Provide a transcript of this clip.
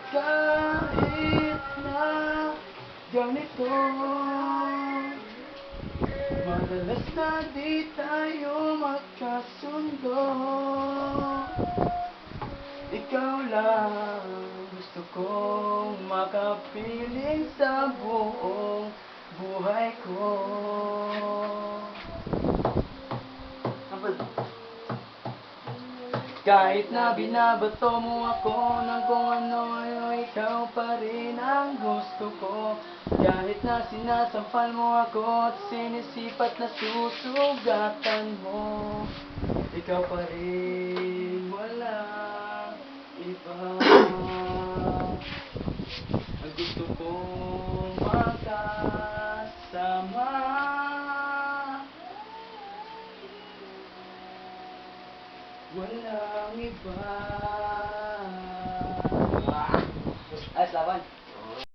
Kahit na ganito, madalas na di tayo magkasundo. Ikaw lang gusto kong makapiling sa buong buhay ko. Kahit na binabato mo ako ng kung ano, ikaw pa rin ang gusto ko. Kahit na sinasampal mo ako at sinisipat na susugatan mo, ikaw pa rin, walang iba. Ang gusto kong magkasama, walang iba.